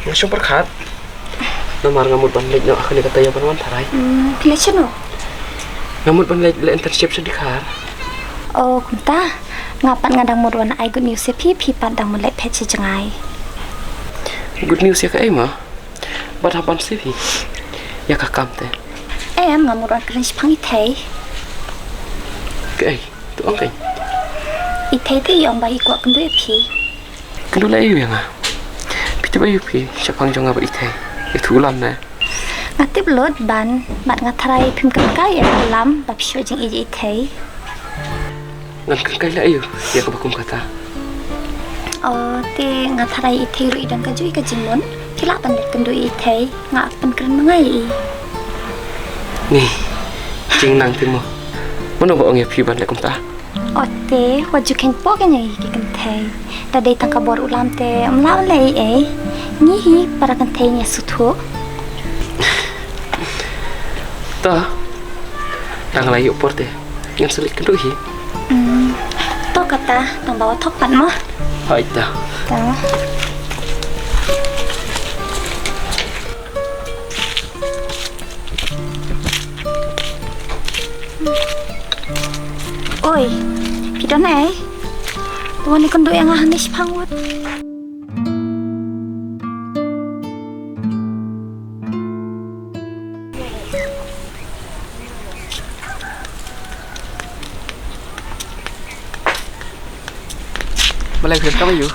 Ngasong perkat. Namar ngamut panlit nyo akan dikataya panawan taray. Pilih siya no? Ngamut panlit la internship sa dikar. Oh, kunta. Ngapan nga dang murwan ay good news si Pi padang mulai pet si jengay. Good news ya ka ay ma. Ba't hapan si Pi? Ya kakam te. Em nga murwan keren si pang itay. Ka ay, tuang kay. Itay te yung bayi kuat kendu Pi. Kendu la iyo ya nga. Piti ba iyo Pi? Siya pang jong nga ba itay. Itu ulam na. Ngatip lot ban, bat nga taray pim kay ulam, bap siya jeng iji itay. Ngan kan kay la iyo, ya ka bakum kata. Oh, te nga taray itay ru idang kajui ka jimun. Kila pandit kendu itay, nga apan keren mangai. Nih, jing nang timo. Mana ba ang ya Pi ban la kum ta? Ote, waju keng po kanya iki kentay. Dadai tang kabor ulam te umlaw lay Ngihi para kentay niya sutu. Ta. Tang layu por te. Yang selit kendu hi. To kata tang bawa topan mo. Hai ta. Ta. Oi, pidon ay. Tuwan ni kondo yang ahani si pangut. Malay film ka ba yu?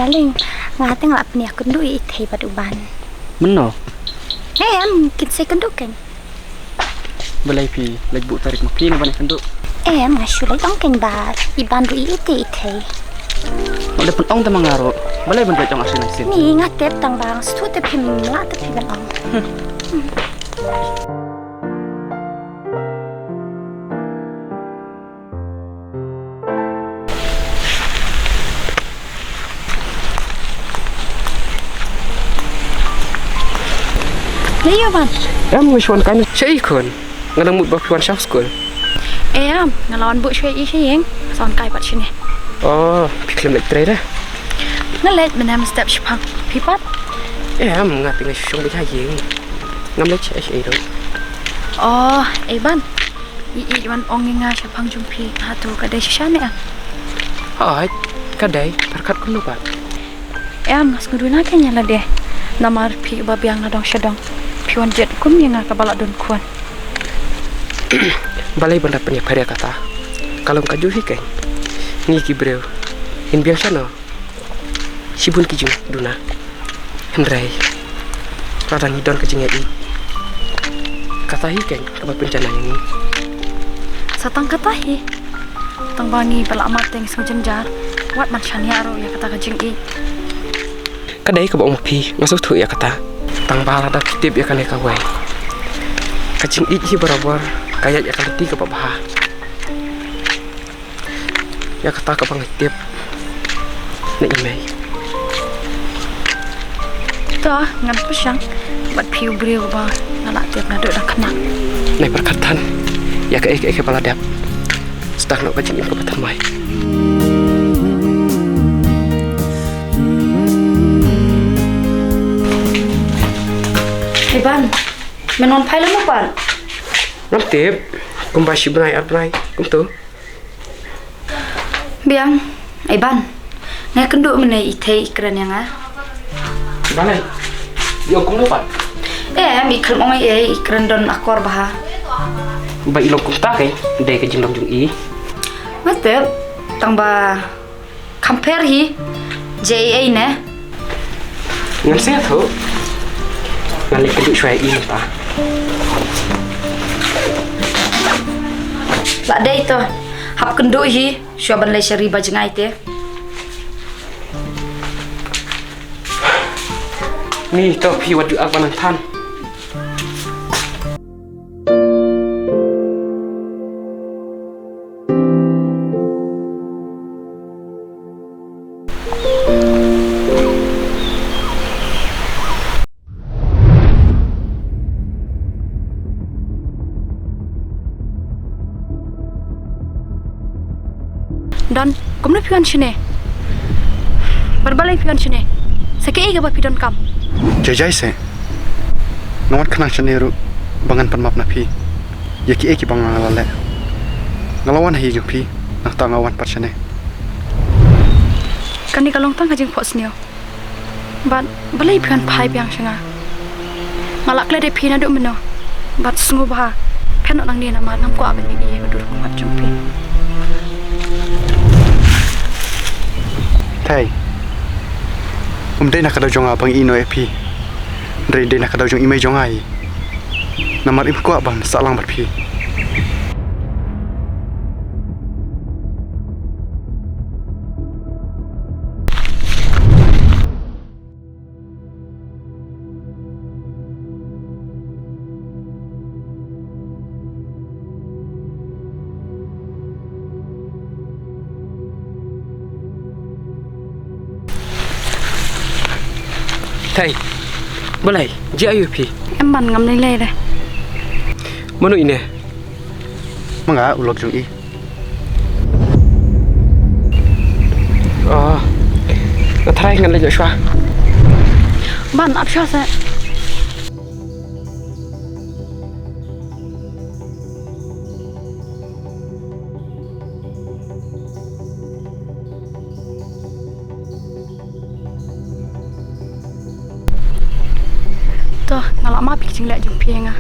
Daling ngate nga apni kondo itay paduban. Meno. Kinsay kondo kan. Balay Pi, lagbu tarik mapi na ba ni kando? Nga sulay tong keng ba iban ru itay. Wala pun ong tamang ngaro. Balay ban ang asin sin. Ni ngatep tang bang stu te pim la te pim ong. Layo ban. Wish one kan siya ikon. Ngadang mut ba piwan siya school. Ngalawan bu siya yang son kai pat sini. Oh, piklim like tray dah. Ngalet menam step shpang. Pipat. Ngati ngai syong bicha yeng. Ngam lek siya ro. Oh, ban. Iwan ong nga siya pang jumpi hatu kadai siya ne. Hai, kadai perkat kun lupa. Ngas nguduna kanya la deh. Namar pi babiang na dong syadong. Piwan jet kum yang ka balak don kuan. Balai benda punya karya kata. Kalau kaju hikai. Ngi kibreu. In biasa no. Sibun kijung duna. Hendrai. Radang hidon kejengnya i. Kata hikai kebat bencana ini. Satang kata hi. Tang bangi balak mateng semujenjar. Wat macam aro ya kata kejeng i. Kadai ke bawang pi masuk tu ya kata. Tang bala dah kitip ya kan ya kawai. Kacing i barabar kayak ya kan ti ke babah. Ya kata ke pangitip. Nek imei. Toh ngan pesang buat piu beriu ba ngalak tiap nado dah kena. Nek perkatan. Ya ke kepala dap. Sedang nak kacing ke batan mai. Ban, menon pai lemu pan. Namtip, kumbasi benai arbrai, kumtu. Biang, ban, ngai kenduk menai itei ikran yang Balai, yo kum lupa. Ikran ongai ikran don akor baha. Ba ilok kum tak dai ke jindong jung i. Matep, tangba compare hi JA ne. Ngan saya tu. Ngan lek keduk syai i ta. Lak dai to. Hap kenduk hi, syaban lai syari bajengai te. Ni to pi wadu akbanan tan. Dan, kamu pian sini. Berbalai pian sini. sakit ke bapi don kam. Jai se. Ngawan kenang chaneru bangan panmap na phi. Yaki eki bang ngalale. Ngalawan hi jupi nak ta ngawan parchane. Kan ni kalong tang kajing pos nio. Bat balai pian pai piang shanga. Ngalak le de pina duk meno. Bat sungu bah. Pen nang ni nama nam ko aben ni dur mat jumpi. Thai. Dei nak kadau jong abang ino epi. Dei nak kadau jong imei jong ai. Namar im ko abang salang bat phi. Thầy, boleh, je ayu pi. Em ban ngam nai le deh. Manu ini? Manga ulok jong i. Oh, ngatrai ngan le Joshua. Ban ap sha se. Toh ngalak ma pik jing la jung piang ah.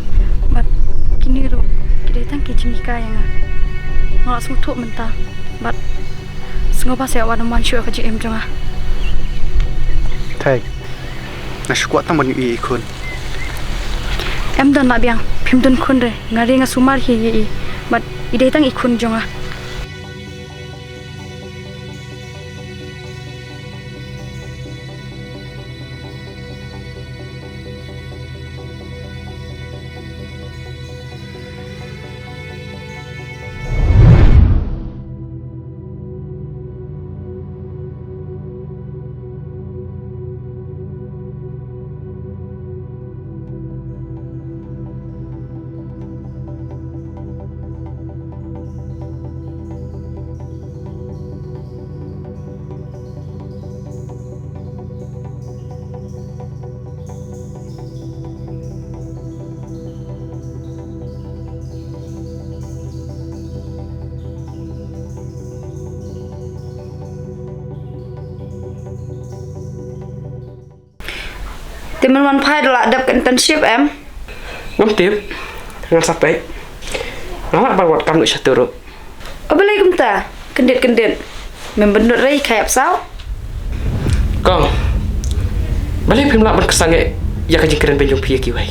Bat kini ro kidai tang ki jing ka yang ah. Ngalak sung thuk menta. Bat sungo pa se wan man shu ka ji em jong ah. Thai. Na shukwa tam ban i khun. Em dan na biang phim dun khun re ngari nga sumar hi yi. Bat idai tang i khun jong ah. Temen man pai dak dap internship em. Ngam tip, ngan sampai. Ngalak bang wat kam nu satu. Abalai kumta, kendet. Membenut rai kayak sao? Kong. Balai phim lak ban kesange ya kajing keren benjong pia kiwai.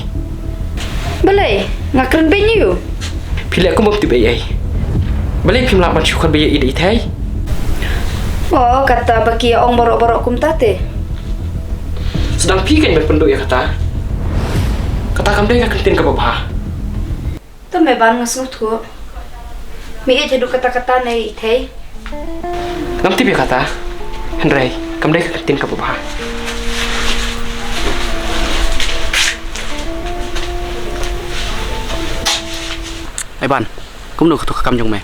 Balai, ngakren benyu. Pilih aku mau tiba ai. Balai phim lak ban syukur baya ide itai. Oh, kata baki ong borok-borok kumta te. Sedang pi kan berpenduk ya kata. Kata kamu dia kentin ke bawah. Tu meban ngasut ko. Mi e jedu kata-kata nai itai. Ngam tiba kata. Henry, kamu dia kentin ke bawah. Ai ban, kamu nu ketuk kam jong me.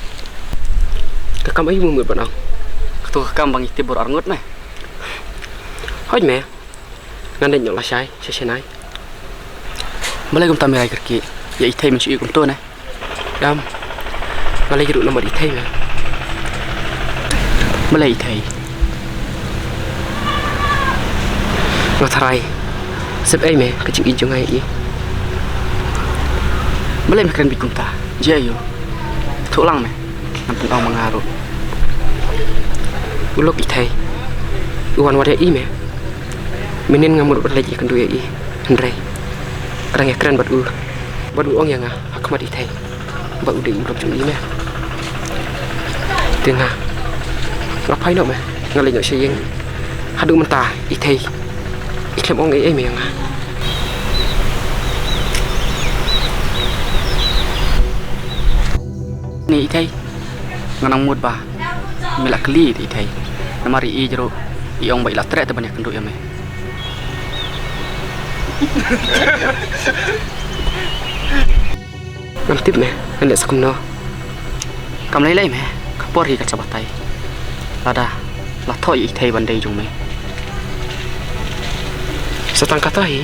Kakam ayu mu banang. Ketuk kam bang ite bor arngot me. Hoi me. Ngan den nyok la sai, nai. Balai kum tamerai kerki. Ya ite men chui kum to ne. Dam. Balai hidup nomor itai me. Balai ite. Ngatarai. Sep ai me kecing ijong ai i. Balai me keren bikum ta. Je ayo. Thuk lang me. Nampung ong mangaru. Ulok itai. Uwan wadah i me. Minin ngamur berlagi kan dua i. Henry. Orang yang keren buat ong yang akmat itai. Buat udah ulok jung i me. Tengah. Ngapain nak me? Ngalai nyok sayang. Hadu mentah itai. Iklam ong ai me yang. Ni itai. Nganang mud ba. Milak keli itai. Namari i jero. I ong baik latre te banyak kenduk ya me. Ngantip me, hendak sekum no. Kam lai me, kapor hi kat sabatai. Lada, la thoi itai bandai jong me. setang katahi